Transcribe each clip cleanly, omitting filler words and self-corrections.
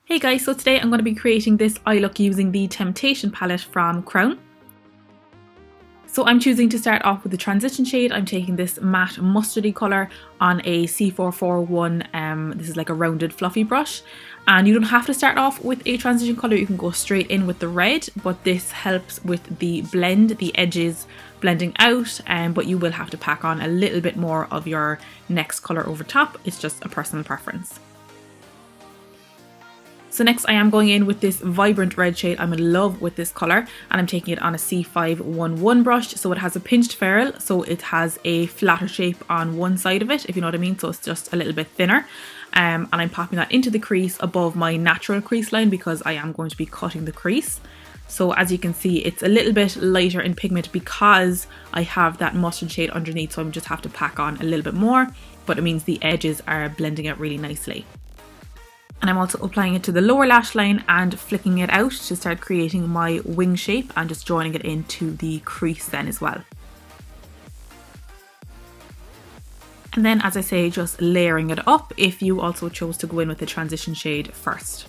Hey guys, so today I'm going to be creating this eye look using the Temptation palette from Crown. So I'm choosing to start off with the transition shade. I'm taking this matte mustardy colour on a C441, this is like a rounded fluffy brush. And you don't have to start off with a transition colour, you can go straight in with the red, but this helps with the blend, the edges blending out, but you will have to pack on a little bit more of your next colour over top. It's just a personal preference. So next I am going in with this vibrant red shade. I'm in love with this colour and I'm taking it on a C511 brush. So it has a pinched ferrule, so it has a flatter shape on one side of it, if you know what I mean, so it's just a little bit thinner. And I'm popping that into the crease above my natural crease line because I am going to be cutting the crease. So as you can see, it's a little bit lighter in pigment because I have that mustard shade underneath, so I just have to pack on a little bit more, but it means the edges are blending out really nicely. And I'm also applying it to the lower lash line and flicking it out to start creating my wing shape and just joining it into the crease then as well. And then, as I say, just layering it up if you also chose to go in with the transition shade first.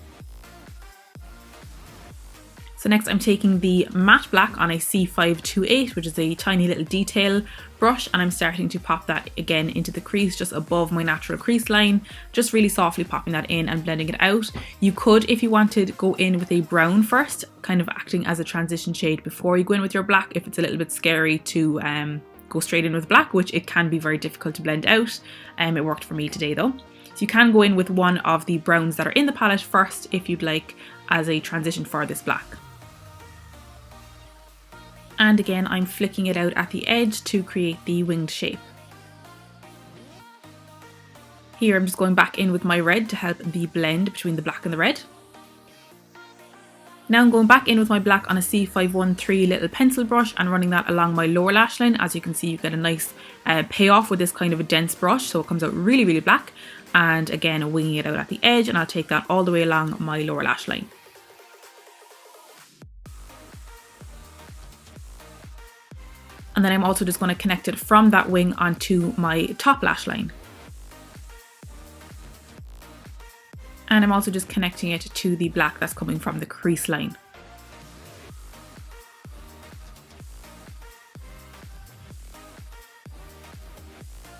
So next I'm taking the matte black on a C528, which is a tiny little detail brush, and I'm starting to pop that again into the crease just above my natural crease line, just really softly popping that in and blending it out. You could, if you wanted, go in with a brown first, kind of acting as a transition shade before you go in with your black if it's a little bit scary to go straight in with black, which it can be very difficult to blend out. It worked for me today though. So you can go in with one of the browns that are in the palette first if you'd like, as a transition for this black. And again, I'm flicking it out at the edge to create the winged shape. Here I'm just going back in with my red to help the blend between the black and the red. Now I'm going back in with my black on a C513 little pencil brush and running that along my lower lash line. As you can see, you get a nice payoff with this kind of a dense brush, so it comes out really, really black. And again, winging it out at the edge, and I'll take that all the way along my lower lash line. And then I'm also just going to connect it from that wing onto my top lash line. And I'm also just connecting it to the black that's coming from the crease line.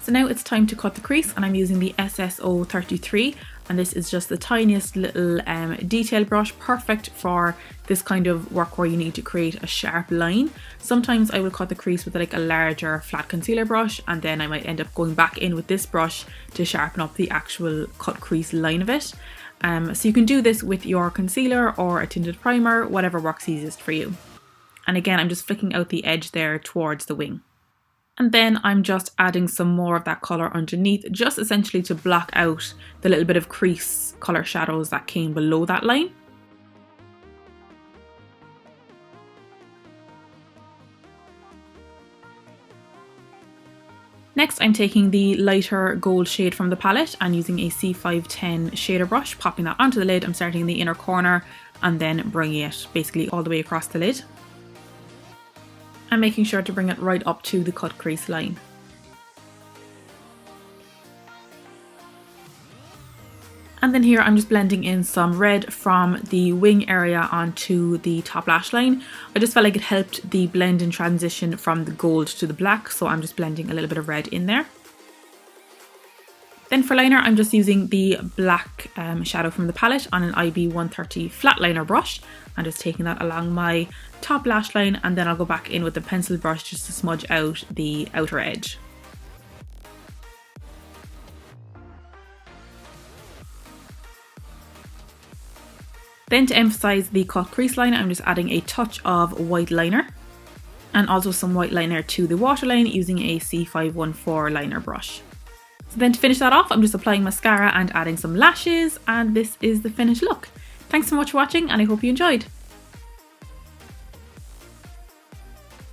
So now it's time to cut the crease, and I'm using the SSO33, and this is just the tiniest little detail brush, perfect for this kind of work where you need to create a sharp line. Sometimes I will cut the crease with like a larger flat concealer brush, and then I might end up going back in with this brush to sharpen up the actual cut crease line of it. So you can do this with your concealer or a tinted primer, whatever works easiest for you. And again, I'm just flicking out the edge there towards the wing. And then I'm just adding some more of that colour underneath, just essentially to block out the little bit of crease colour shadows that came below that line. Next, I'm taking the lighter gold shade from the palette and using a C510 shader brush, popping that onto the lid. I'm starting in the inner corner and then bringing it basically all the way across the lid. And making sure to bring it right up to the cut crease line. And then here I'm just blending in some red from the wing area onto the top lash line. I just felt like it helped the blend and transition from the gold to the black, so I'm just blending a little bit of red in there. Then for liner, I'm just using the black shadow from the palette on an IB130 flat liner brush. I'm just taking that along my top lash line, and then I'll go back in with the pencil brush just to smudge out the outer edge. Then to emphasize the cut crease line, I'm just adding a touch of white liner and also some white liner to the waterline using a C514 liner brush. So then to finish that off, I'm just applying mascara and adding some lashes, and this is the finished look. Thanks so much for watching, and I hope you enjoyed.